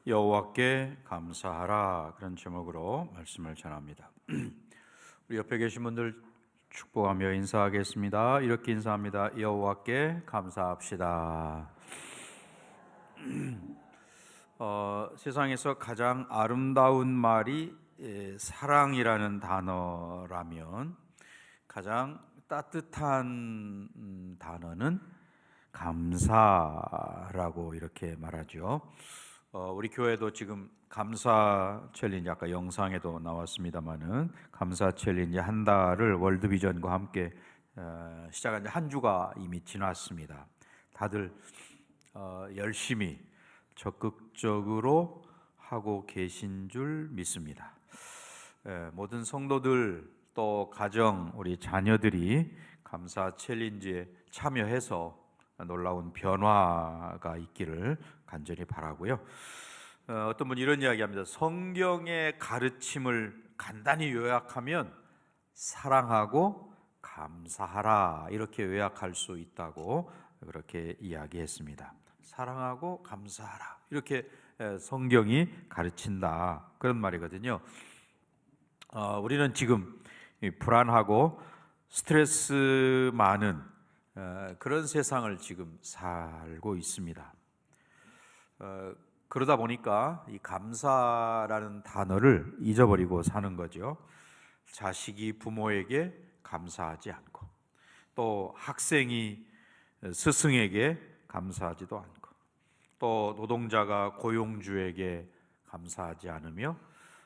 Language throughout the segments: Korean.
여호와께 감사하라, 그런 제목으로 말씀을 전합니다. 우리 옆에 계신 분들 축복하며 인사하겠습니다. 이렇게 인사합니다. 여호와께 감사합시다. 세상에서 가장 아름다운 말이 사랑이라는 단어라면 가장 따뜻한 단어는 감사라고 이렇게 말하죠. 우리 교회도 지금 감사 챌린지, 아까 영상에도 나왔습니다마는 감사 챌린지 한 달을 월드비전과 함께 시작한 지 한 주가 이미 지났습니다. 다들 열심히 적극적으로 하고 계신 줄 믿습니다. 모든 성도들 또 가정, 우리 자녀들이 감사 챌린지에 참여해서 놀라운 변화가 있기를 간절히 바라고요. 어떤 분이 이런 이야기합니다. 성경의 가르침을 간단히 요약하면 사랑하고 감사하라, 이렇게 요약할 수 있다고 그렇게 이야기했습니다. 사랑하고 감사하라, 이렇게 성경이 가르친다, 그런 말이거든요. 우리는 지금 불안하고 스트레스 많은 그런 세상을 지금 살고 있습니다. 그러다 보니까 이 감사라는 단어를 잊어버리고 사는 거죠. 자식이 부모에게 감사하지 않고, 또 학생이 스승에게 감사하지도 않고, 또 노동자가 고용주에게 감사하지 않으며,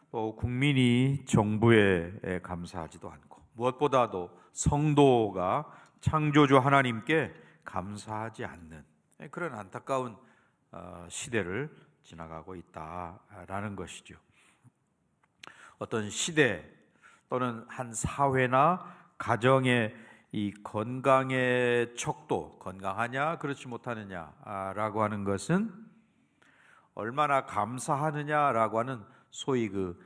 또 국민이 정부에 감사하지도 않고, 무엇보다도 성도가 창조주 하나님께 감사하지 않는 그런 안타까운 시대를 지나가고 있다라는 것이죠. 어떤 시대 또는 한 사회나 가정의 이 건강의 척도, 건강하냐 그렇지 못하느냐라고 하는 것은 얼마나 감사하느냐라고 하는 소위 그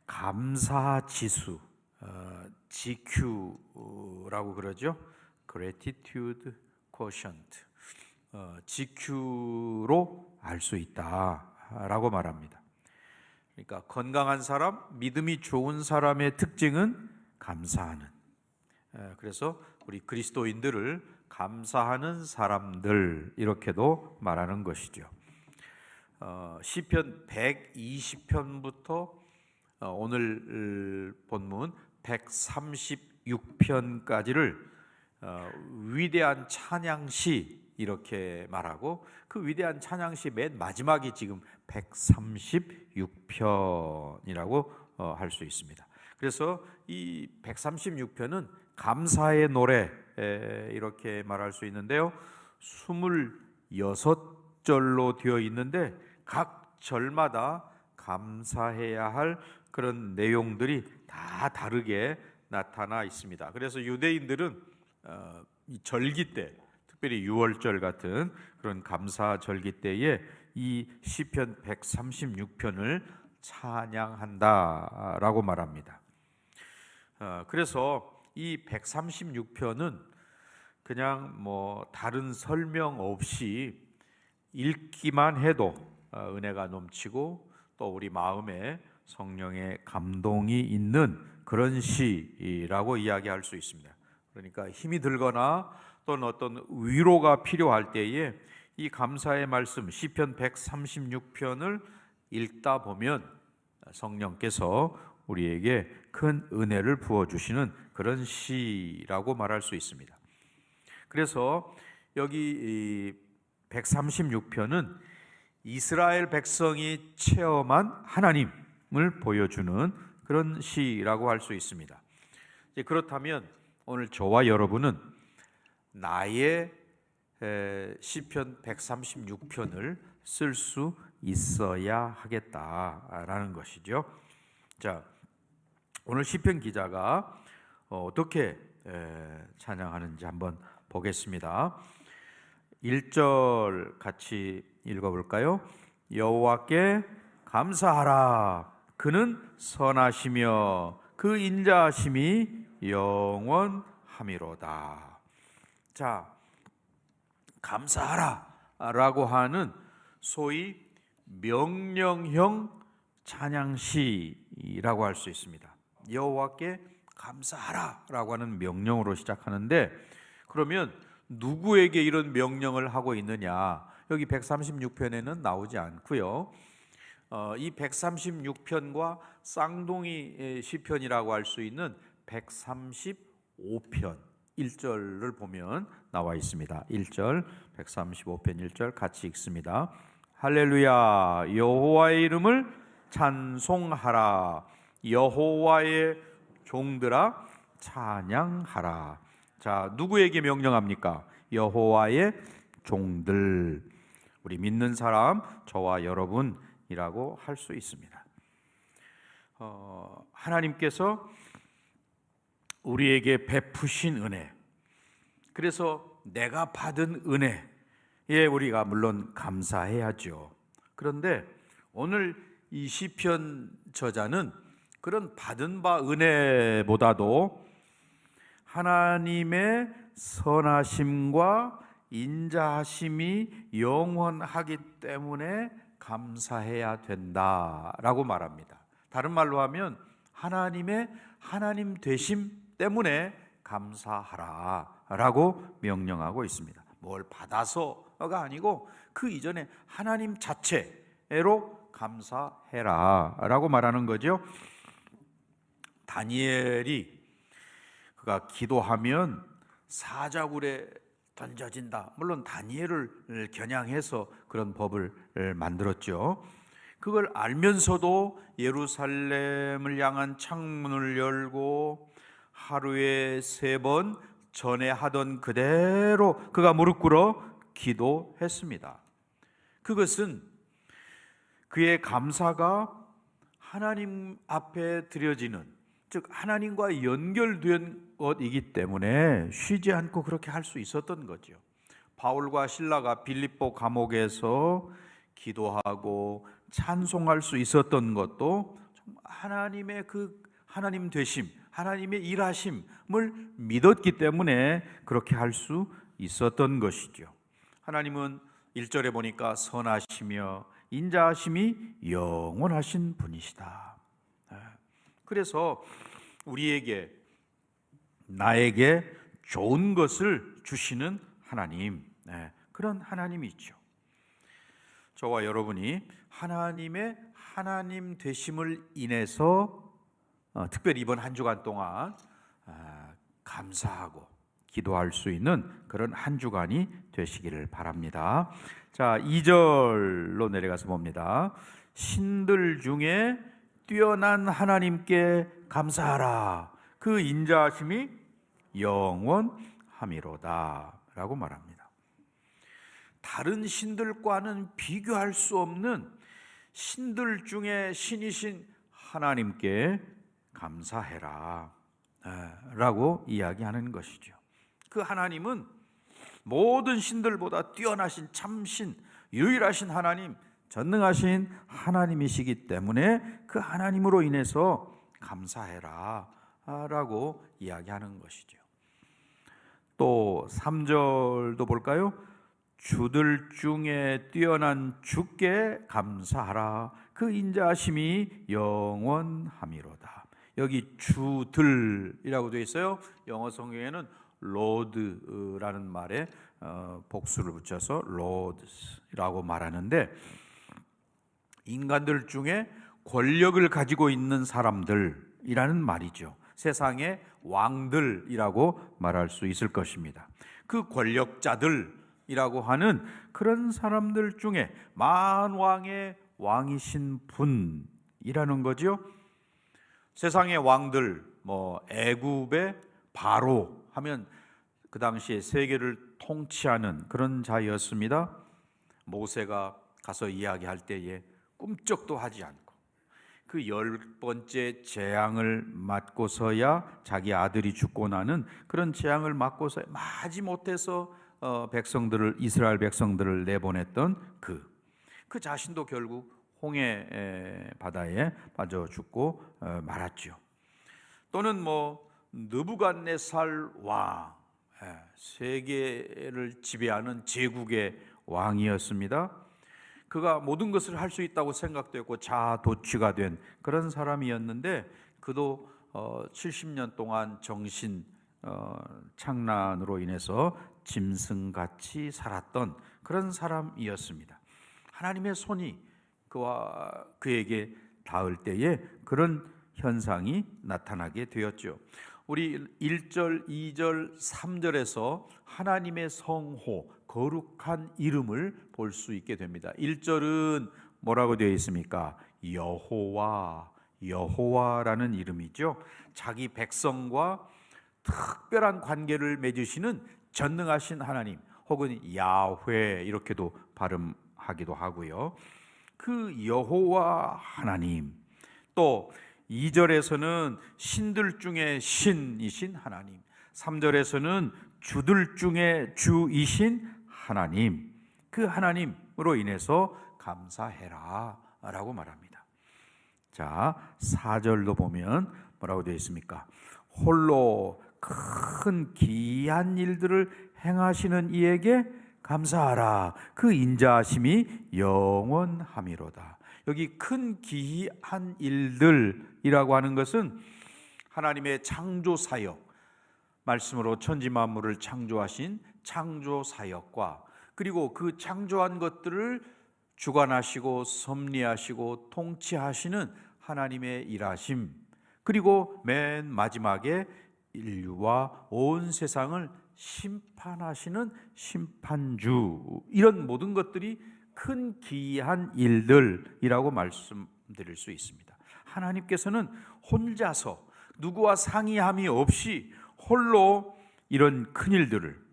감사지수, GQ라고 그러죠. Gratitude Quotient, GQ로 알 수 있다라고 말합니다. 그러니까 건강한 사람, 믿음이 좋은 사람의 특징은 감사하는. 그래서 우리 그리스도인들을 감사하는 사람들, 이렇게도 말하는 것이죠. 시편 120편부터 오늘 본문 136편까지를 위대한 찬양시, 이렇게 말하고, 그 위대한 찬양시 맨 마지막이 지금 136편이라고 할 수 있습니다. 그래서 이 136편은 감사의 노래, 이렇게 말할 수 있는데요, 26절로 되어 있는데 각 절마다 감사해야 할 그런 내용들이 다 다르게 나타나 있습니다. 그래서 유대인들은 이 절기 때, 특별히 유월절 같은 그런 감사 절기 때에 이 시편 136편을 찬양한다라고 말합니다. 그래서 이 136편은 그냥 뭐 다른 설명 없이 읽기만 해도 은혜가 넘치고, 또 우리 마음에 성령의 감동이 있는 그런 시라고 이야기할 수 있습니다. 그러니까 힘이 들거나 또는 어떤 위로가 필요할 때에 이 감사의 말씀 시편 136편을 읽다 보면 성령께서 우리에게 큰 은혜를 부어주시는 그런 시라고 말할 수 있습니다. 그래서 여기 136편은 이스라엘 백성이 체험한 하나님을 보여주는 그런 시라고 할 수 있습니다. 그렇다면 오늘 저와 여러분은 나의 시편 136편을 쓸 수 있어야 하겠다라는 것이죠. 자, 오늘 시편 기자가 어떻게 찬양하는지 한번 보겠습니다. 1절 같이 읽어볼까요? 여호와께 감사하라. 그는 선하시며 그 인자하심이 영원함이로다. 자, 감사하라 라고 하는 소위 명령형 찬양시라고 할 수 있습니다. 여호와께 감사하라라고 하는 명령으로 시작하는데, 그러면 누구에게 이런 명령을 하고 있느냐? 여기 136편에는 나오지 않고요. 이 136편과 쌍둥이 시편이라고 할 수 있는 135편 1절을 보면 나와 있습니다. 1절, 135편 1절 같이 읽습니다. 할렐루야, 여호와의 이름을 찬송하라. 여호와의 종들아 찬양하라. 자, 누구에게 명령합니까? 여호와의 종들, 우리 믿는 사람, 저와 여러분이라고 할 수 있습니다. 하나님께서 우리에게 베푸신 은혜, 그래서 내가 받은 은혜에 우리가 물론 감사해야죠. 그런데 오늘 이 시편 저자는 그런 받은 바 은혜보다도 하나님의 선하심과 인자하심이 영원하기 때문에 감사해야 된다라고 말합니다. 다른 말로 하면 하나님의 하나님 되심 때문에 감사하라라고 명령하고 있습니다. 뭘 받아서가 아니고 그 이전에 하나님 자체로 감사해라라고 말하는 거죠. 다니엘이 그가 기도하면 사자굴에 던져진다. 물론 다니엘을 겨냥해서 그런 법을 만들었죠. 그걸 알면서도 예루살렘을 향한 창문을 열고 하루에 3번 전에 하던 그대로 그가 무릎 꿇어 기도했습니다. 그것은 그의 감사가 하나님 앞에 드려지는, 즉 하나님과 연결된 것이기 때문에 쉬지 않고 그렇게 할 수 있었던 거죠. 바울과 실라가 빌립보 감옥에서 기도하고 찬송할 수 있었던 것도 하나님의 그 하나님 되심, 하나님의 일하심을 믿었기 때문에 그렇게 할 수 있었던 것이죠. 하나님은 1절에 보니까 선하시며 인자하심이 영원하신 분이시다. 그래서 우리에게, 나에게 좋은 것을 주시는 하나님, 그런 하나님이 있죠. 저와 여러분이 하나님의 하나님 되심을 인해서 특별히 이번 한 주간 동안 감사하고 기도할 수 있는 그런 한 주간이 되시기를 바랍니다. 자, 2절로 내려가서 봅니다. 신들 중에 뛰어난 하나님께 감사하라. 그 인자하심이 영원함이로다 라고 말합니다. 다른 신들과는 비교할 수 없는 신들 중에 신이신 하나님께 감사해라 라고 이야기하는 것이죠. 그 하나님은 모든 신들보다 뛰어나신 참신, 유일하신 하나님, 전능하신 하나님이시기 때문에 그 하나님으로 인해서 감사해라 라고 이야기하는 것이죠. 또 3절도 볼까요? 주들 중에 뛰어난 주께 감사하라. 그 인자하심이 영원함이로다. 여기 주들이라고 되어 있어요. 영어 성경에는 로드라는 말에 복수를 붙여서 로드라고 말하는데, 인간들 중에 권력을 가지고 있는 사람들이라는 말이죠. 세상의 왕들이라고 말할 수 있을 것입니다. 그 권력자들이라고 하는 그런 사람들 중에 만왕의 왕이신 분이라는 거죠. 세상의 왕들, 애굽의 바로 하면 그 당시에 세계를 통치하는 그런 자였습니다. 모세가 가서 이야기할 때에 꿈쩍도 하지 않고 그 10번째 재앙을 맞고서야, 자기 아들이 죽고 나는 그런 재앙을 맞고서야 마지못해서 이스라엘 백성들을 내보냈던 그 자신도 결국 홍해 바다에 빠져 죽고 말았죠. 또는 느부갓네살 왕, 세계를 지배하는 제국의 왕이었습니다. 그가 모든 것을 할 수 있다고 생각되고 자아도취가 된 그런 사람이었는데 그도 70년 동안 정신 착란으로 인해서 짐승같이 살았던 그런 사람이었습니다. 하나님의 손이 그에게 닿을 때에 그런 현상이 나타나게 되었죠. 우리 1절, 2절, 3절에서 하나님의 성호, 거룩한 이름을 볼 수 있게 됩니다. 1절은 뭐라고 되어 있습니까? 여호와라는 이름이죠. 자기 백성과 특별한 관계를 맺으시는 전능하신 하나님, 혹은 야훼 이렇게도 발음하기도 하고요. 그 여호와 하나님, 또 2절에서는 신들 중에 신이신 하나님, 3절에서는 주들 중에 주이신 하나님, 그 하나님으로 인해서 감사해라 라고 말합니다. 자, 4절도 보면 뭐라고 되어 있습니까? 홀로 큰 기이한 일들을 행하시는 이에게 감사하라. 그 인자하심이 영원함이로다. 여기 큰 기이한 일들이라고 하는 것은 하나님의 창조 사역, 말씀으로 천지 만물을 창조하신 창조 사역과 그리고 그 창조한 것들을 주관하시고 섭리하시고 통치하시는 하나님의 일하심, 그리고 맨 마지막에 인류와 온 세상을 심판하시는 심판주, 이런 모든 것들이 큰 기이한 일들이라고 말씀드릴 수 있습니다. 하나님께서는 혼자서 누구와 상의함이 없이 홀로 이런 큰 일들을,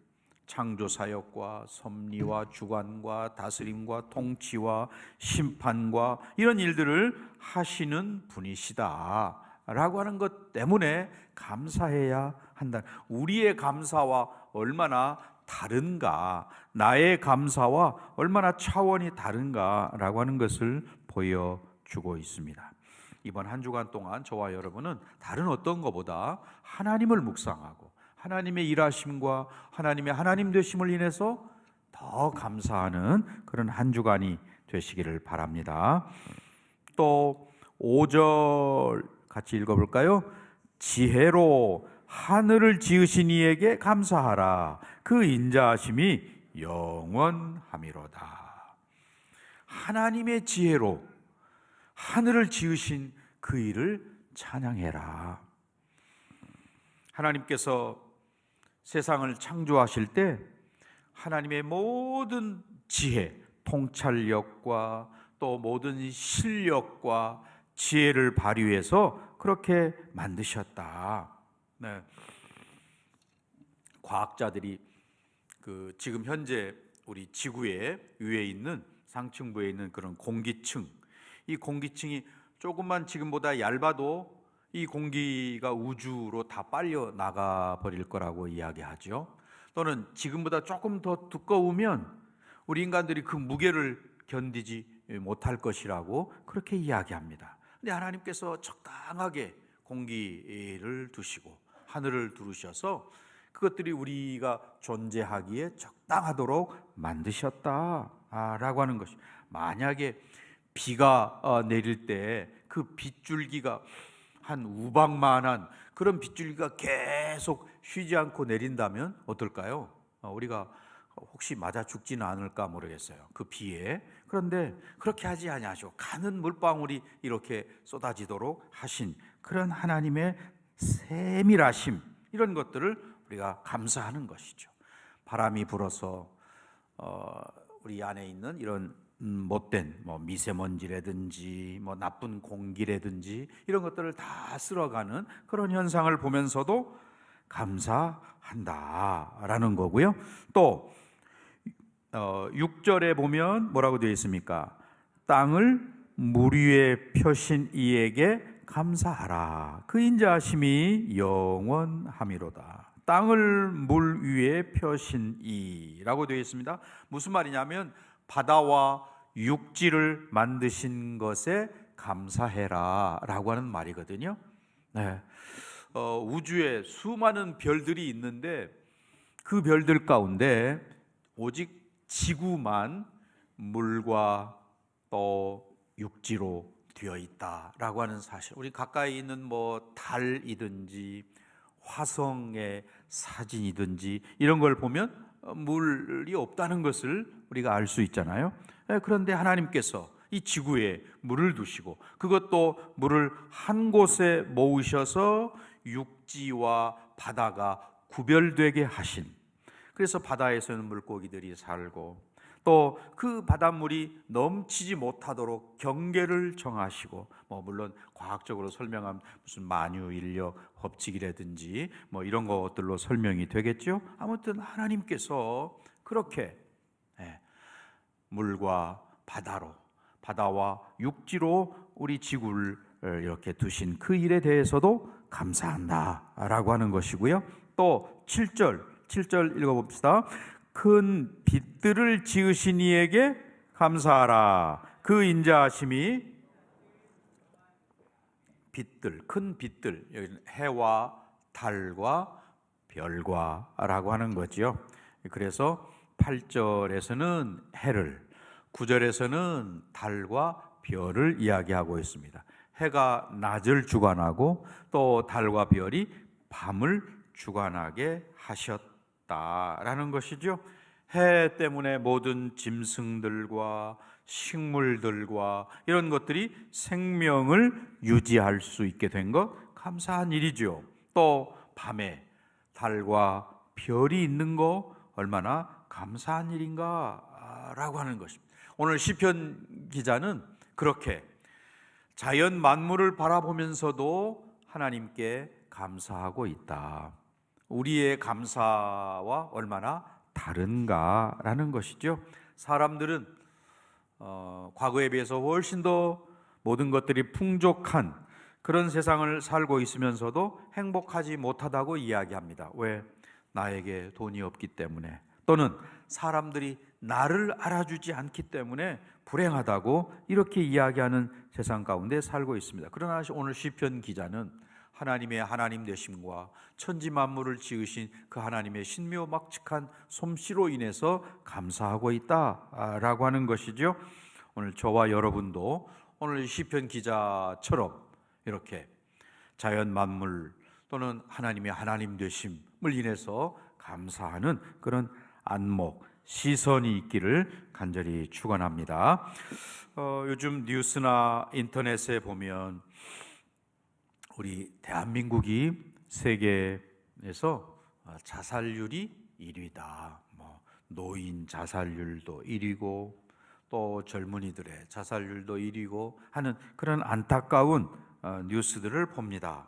창조 사역과 섭리와 주관과 다스림과 통치와 심판과 이런 일들을 하시는 분이시다 라고 하는 것 때문에 감사해야 한다. 우리의 감사와 얼마나 다른가, 나의 감사와 얼마나 차원이 다른가 라고 하는 것을 보여주고 있습니다. 이번 한 주간 동안 저와 여러분은 다른 어떤 것보다 하나님을 묵상하고 하나님의 일하심과 하나님의 하나님 되심을 인해서 더 감사하는 그런 한 주간이 되시기를 바랍니다. 또 5절 같이 읽어볼까요? 지혜로 하늘을 지으신 이에게 감사하라. 그 인자하심이 영원함이로다. 하나님의 지혜로 하늘을 지으신 그 일을 찬양해라. 하나님께서 세상을 창조하실 때 하나님의 모든 지혜, 통찰력과 또 모든 실력과 지혜를 발휘해서 그렇게 만드셨다. 네. 과학자들이 지금 현재 우리 지구의 위에 있는 상층부에 있는 그런 공기층, 이 공기층이 조금만 지금보다 얇아도 이 공기가 우주로 다 빨려 나가 버릴 거라고 이야기하죠. 또는 지금보다 조금 더 두꺼우면 우리 인간들이 그 무게를 견디지 못할 것이라고 그렇게 이야기합니다. 근데 하나님께서 적당하게 공기를 두시고 하늘을 두르셔서 그것들이 우리가 존재하기에 적당하도록 만드셨다라고 하는 것이, 만약에 비가 내릴 때 그 빗줄기가 한 우박만한 그런 빗줄기가 계속 쉬지 않고 내린다면 어떨까요? 우리가 혹시 맞아 죽지는 않을까 모르겠어요, 그 비에. 그런데 그렇게 하지 아니하시고 가는 물방울이 이렇게 쏟아지도록 하신 그런 하나님의 세밀하심, 이런 것들을 우리가 감사하는 것이죠. 바람이 불어서 우리 안에 있는 이런 못된 미세먼지라든지 나쁜 공기라든지 이런 것들을 다 쓸어가는 그런 현상을 보면서도 감사한다라는 거고요. 또 6절에 보면 뭐라고 되어 있습니까? 땅을 물 위에 펴신 이에게 감사하라. 그 인자하심이 영원함이로다. 땅을 물 위에 펴신 이라고 되어 있습니다. 무슨 말이냐면 바다와 육지를 만드신 것에 감사해라 라고 하는 말이거든요. 네. 우주에 수많은 별들이 있는데 그 별들 가운데 오직 지구만 물과 또 육지로 되어 있다라고 하는 사실. 우리 가까이 있는 뭐 달이든지 화성의 사진이든지 이런 걸 보면 물이 없다는 것을 우리가 알 수 있잖아요. 그런데 하나님께서 이 지구에 물을 두시고 그것도 물을 한 곳에 모으셔서 육지와 바다가 구별되게 하신, 그래서 바다에서는 물고기들이 살고 또 그 바닷물이 넘치지 못하도록 경계를 정하시고, 물론 과학적으로 설명한 무슨 만유인력 법칙이라든지 이런 것들로 설명이 되겠죠. 아무튼 하나님께서 그렇게 물과 바다와 육지로 우리 지구를 이렇게 두신 그 일에 대해서도 감사한다라고 하는 것이고요. 또 7절 읽어봅시다. 큰 빛들을 지으신 이에게 감사하라. 그 인자하심이, 빛들, 큰 빛들, 여기는 해와 달과 별과라고 하는 거죠. 그래서 8절에서는 해를, 9절에서는 달과 별을 이야기하고 있습니다. 해가 낮을 주관하고 또 달과 별이 밤을 주관하게 하셨다라는 것이죠. 해 때문에 모든 짐승들과 식물들과 이런 것들이 생명을 유지할 수 있게 된 것, 감사한 일이죠. 또 밤에 달과 별이 있는 거 얼마나 감사한 일인가라고 하는 것입니다. 오늘 시편 기자는 그렇게 자연 만물을 바라보면서도 하나님께 감사하고 있다. 우리의 감사와 얼마나 다른가라는 것이죠. 사람들은 과거에 비해서 훨씬 더 모든 것들이 풍족한 그런 세상을 살고 있으면서도 행복하지 못하다고 이야기합니다. 왜? 나에게 돈이 없기 때문에, 또는 사람들이 나를 알아주지 않기 때문에 불행하다고 이렇게 이야기하는 세상 가운데 살고 있습니다. 그러나 오늘 시편 기자는 하나님의 하나님 되심과 천지 만물을 지으신 그 하나님의 신묘막측한 솜씨로 인해서 감사하고 있다라고 하는 것이죠. 오늘 저와 여러분도 오늘 시편 기자처럼 이렇게 자연 만물 또는 하나님의 하나님 되심을 인해서 감사하는 그런 안목, 시선이 있기를 간절히 축원합니다. 요즘 뉴스나 인터넷에 보면 우리 대한민국이 세계에서 자살률이 1위다. 노인 자살률도 1위고 또 젊은이들의 자살률도 1위고 하는 그런 안타까운 뉴스들을 봅니다.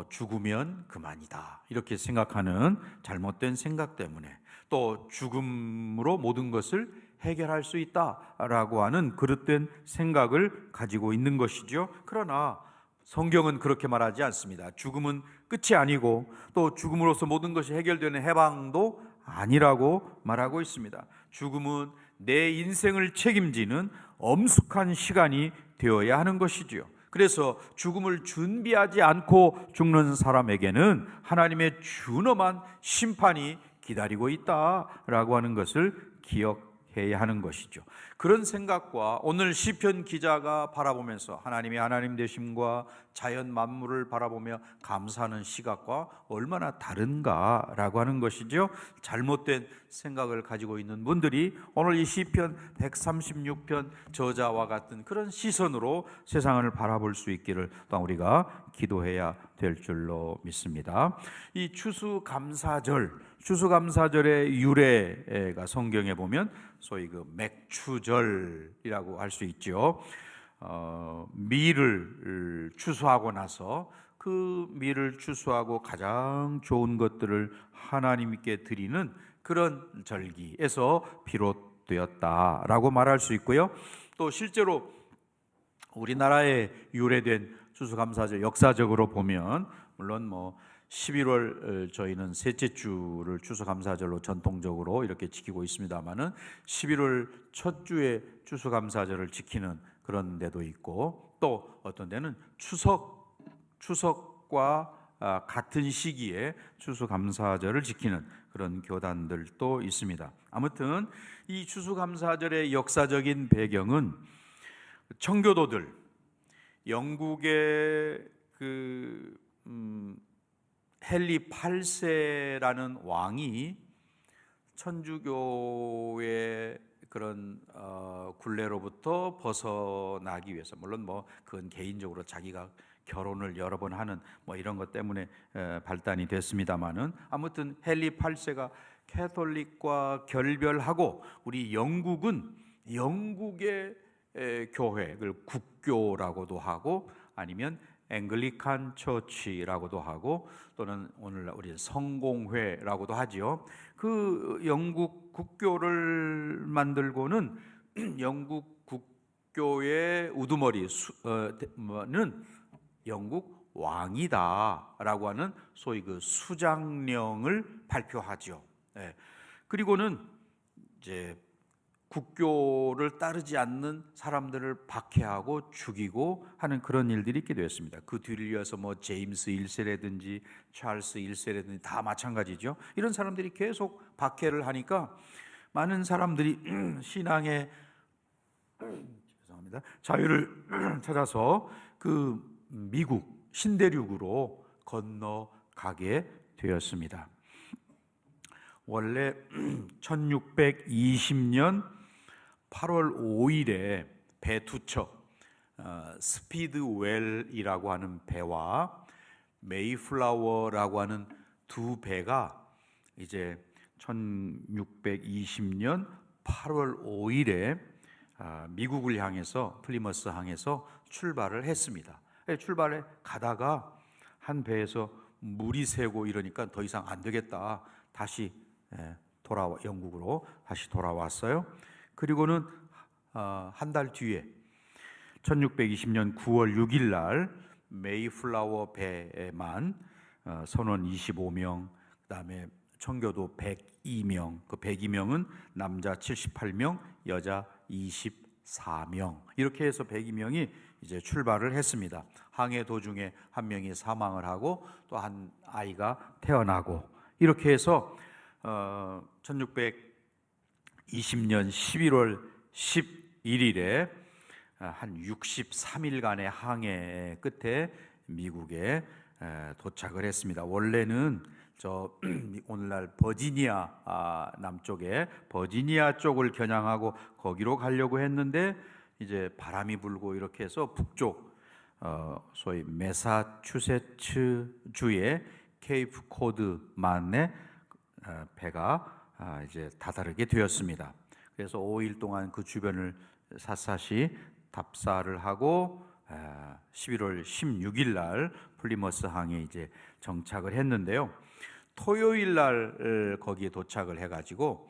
죽으면 그만이다 이렇게 생각하는 잘못된 생각 때문에, 또 죽음으로 모든 것을 해결할 수 있다라고 하는 그릇된 생각을 가지고 있는 것이죠. 그러나 성경은 그렇게 말하지 않습니다. 죽음은 끝이 아니고 또 죽음으로써 모든 것이 해결되는 해방도 아니라고 말하고 있습니다. 죽음은 내 인생을 책임지는 엄숙한 시간이 되어야 하는 것이지요. 그래서 죽음을 준비하지 않고 죽는 사람에게는 하나님의 준엄한 심판이 기다리고 있다라고 하는 것을 기억해야 하는 것이죠. 그런 생각과 오늘 시편 기자가 바라보면서 하나님의 하나님 되심과 자연 만물을 바라보며 감사하는 시각과 얼마나 다른가라고 하는 것이죠. 잘못된 생각을 가지고 있는 분들이 오늘 이 시편 136편 저자와 같은 그런 시선으로 세상을 바라볼 수 있기를 또한 우리가 기도해야 될 줄로 믿습니다. 이 추수감사절의 유래가 성경에 보면 소위 그 맥추절이라고 할 수 있죠. 밀을 추수하고 나서 그 밀을 추수하고 가장 좋은 것들을 하나님께 드리는 그런 절기에서 비롯되었다라고 말할 수 있고요. 또 실제로 우리나라에 유래된 추수감사절 역사적으로 보면 물론 11월 저희는 셋째 주를 추수감사절로 전통적으로 이렇게 지키고 있습니다만은 11월 첫 주에 추수감사절을 지키는 그런 데도 있고, 또 어떤 데는 추석과 같은 시기에 추수감사절을 지키는 그런 교단들도 있습니다. 아무튼 이 추수감사절의 역사적인 배경은 청교도들, 영국의 헨리 8세라는 왕이 천주교의 그런 굴레로부터 벗어나기 위해서, 물론 뭐 그건 개인적으로 자기가 결혼을 여러 번 하는 뭐 이런 것 때문에 발단이 됐습니다만은, 아무튼 헨리 8세가 캐톨릭과 결별하고 우리 영국은 영국의 교회를 국교라고도 하고 아니면 앵글리칸 처치라고도 하고 또는 오늘날 우리 성공회라고도 하지요. 그 영국 국교를 만들고는 영국 국교의 우두머리는 영국 왕이다라고 하는 소위 그 수장령을 발표하죠. 그리고는 이제 국교를 따르지 않는 사람들을 박해하고 죽이고 하는 그런 일들이 있게 되었습니다. 그 뒤를 이어서 뭐 제임스 1세라든지 찰스 1세라든지 다 마찬가지죠. 이런 사람들이 계속 박해를 하니까 많은 사람들이 신앙의 자유를 찾아서 그 미국 신대륙으로 건너가게 되었습니다. 원래 1620년 8월 5일에 배 두 척, 스피드웰이라고 하는 배와 메이플라워라고 하는 두 배가 이제 1620년 8월 5일에 미국을 향해서 플리머스 항에서 출발을 했습니다. 출발해 가다가 한 배에서 물이 새고 이러니까 더 이상 안 되겠다. 다시 영국으로 다시 돌아왔어요. 그리고는 한 달 뒤에 1620년 9월 6일 날 메이플라워 배에만 선원 25명, 그다음에 청교도 102명, 그 102명은 남자 78명, 여자 24명, 이렇게 해서 102명이 이제 출발을 했습니다. 항해 도중에 한 명이 사망을 하고 또 한 아이가 태어나고, 이렇게 해서 1620년 11월 11일에 한 63일간의 항해 끝에 미국에 도착을 했습니다. 원래는 오늘날 버지니아 남쪽에 버지니아 쪽을 겨냥하고 거기로 가려고 했는데 이제 바람이 불고 이렇게 해서 북쪽 소위 매사추세츠 주의 케이프 코드만에 배가 이제 다다르게 되었습니다. 그래서 5일 동안 그 주변을 샅샅이 답사를 하고 11월 16일 날 플리머스 항에 이제 정착을 했는데요. 토요일 날 거기에 도착을 해가지고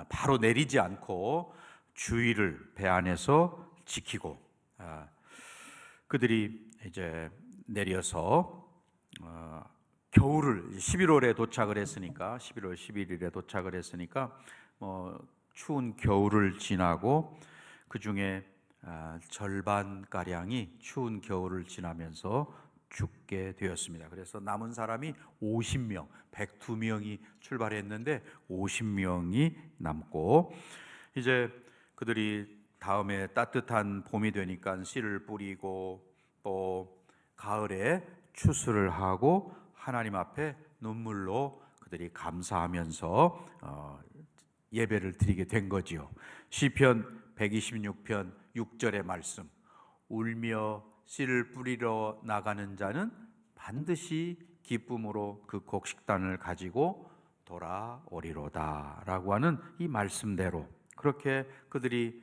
바로 내리지 않고 주의를 배 안에서 지키고, 그들이 이제 내려서 겨울을 11월에 도착을 했으니까 11월 11일에 도착을 했으니까 추운 겨울을 지나고 그 중에 절반 가량이 추운 겨울을 지나면서 죽게 되었습니다. 그래서 남은 사람이 50명, 102명이 출발했는데 50명이 남고, 이제 그들이 다음에 따뜻한 봄이 되니까 씨를 뿌리고 또 가을에 추수를 하고 하나님 앞에 눈물로 그들이 감사하면서 예배를 드리게 된 거지요. 시편 126편 6절의 말씀, 울며 씨를 뿌리러 나가는 자는 반드시 기쁨으로 그 곡식단을 가지고 돌아오리로다 라고 하는 이 말씀대로 그렇게 그들이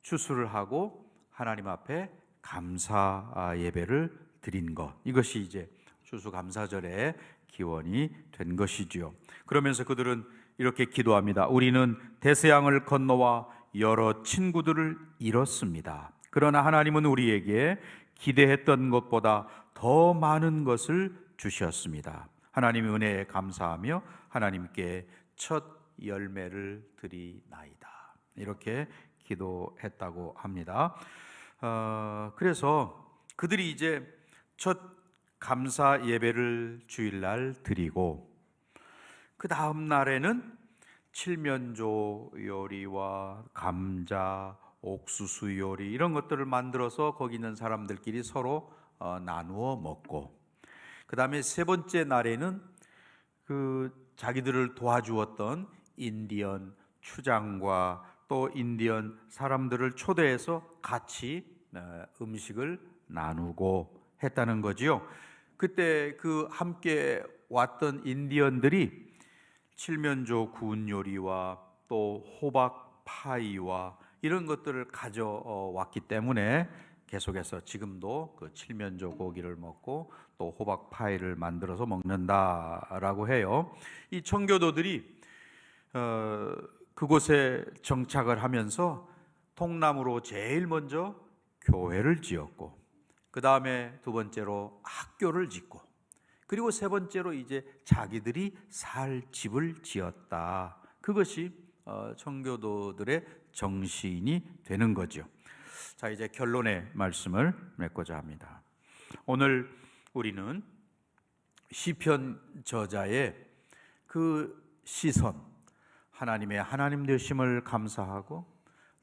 추수를 하고 하나님 앞에 감사 예배를 드린 것, 이것이 이제 추수감사절의 기원이 된 것이지요. 그러면서 그들은 이렇게 기도합니다. 우리는 대서양을 건너와 여러 친구들을 잃었습니다. 그러나 하나님은 우리에게 기대했던 것보다 더 많은 것을 주셨습니다. 하나님의 은혜에 감사하며 하나님께 첫 열매를 드리나이다. 이렇게 기도했다고 합니다. 그래서 그들이 이제 첫 감사 예배를 주일날 드리고 그 다음 날에는 칠면조 요리와 감자, 옥수수 요리 이런 것들을 만들어서 거기 있는 사람들끼리 서로 나누어 먹고, 그 다음에 세 번째 날에는 그 자기들을 도와주었던 인디언 추장과 또 인디언 사람들을 초대해서 같이 음식을 나누고 했다는 거지요. 그때 그 함께 왔던 인디언들이 칠면조 구운 요리와 또 호박 파이와 이런 것들을 가져왔기 때문에 계속해서 지금도 그 칠면조 고기를 먹고 또 호박 파이를 만들어서 먹는다라고 해요. 이 청교도들이 그곳에 정착을 하면서 통나무로 제일 먼저 교회를 지었고, 그 다음에 두 번째로 학교를 짓고, 그리고 세 번째로 이제 자기들이 살 집을 지었다. 그것이 청교도들의 정신이 되는 거죠. 자, 이제 결론의 말씀을 맺고자 합니다. 오늘 우리는 시편 저자의 그 시선, 하나님의 하나님 되심을 감사하고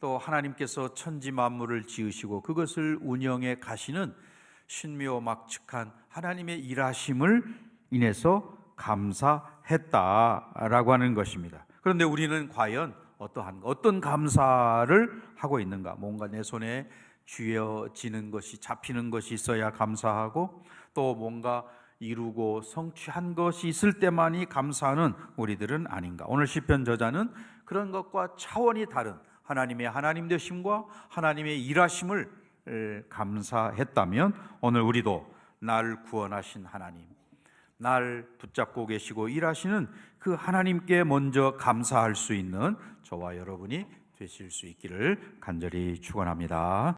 또 하나님께서 천지 만물을 지으시고 그것을 운영해 가시는 신묘막측한 하나님의 일하심을 인해서 감사했다라고 하는 것입니다. 그런데 우리는 과연 어떤 감사를 하고 있는가? 뭔가 내 손에 쥐어지는 것이, 잡히는 것이 있어야 감사하고, 또 뭔가 이루고 성취한 것이 있을 때만이 감사하는 우리들은 아닌가? 오늘 시편 저자는 그런 것과 차원이 다른 하나님의 하나님 되심과 하나님의 일하심을 감사했다면, 오늘 우리도 날 구원하신 하나님, 날 붙잡고 계시고 일하시는 그 하나님께 먼저 감사할 수 있는 저와 여러분이 되실 수 있기를 간절히 축원합니다.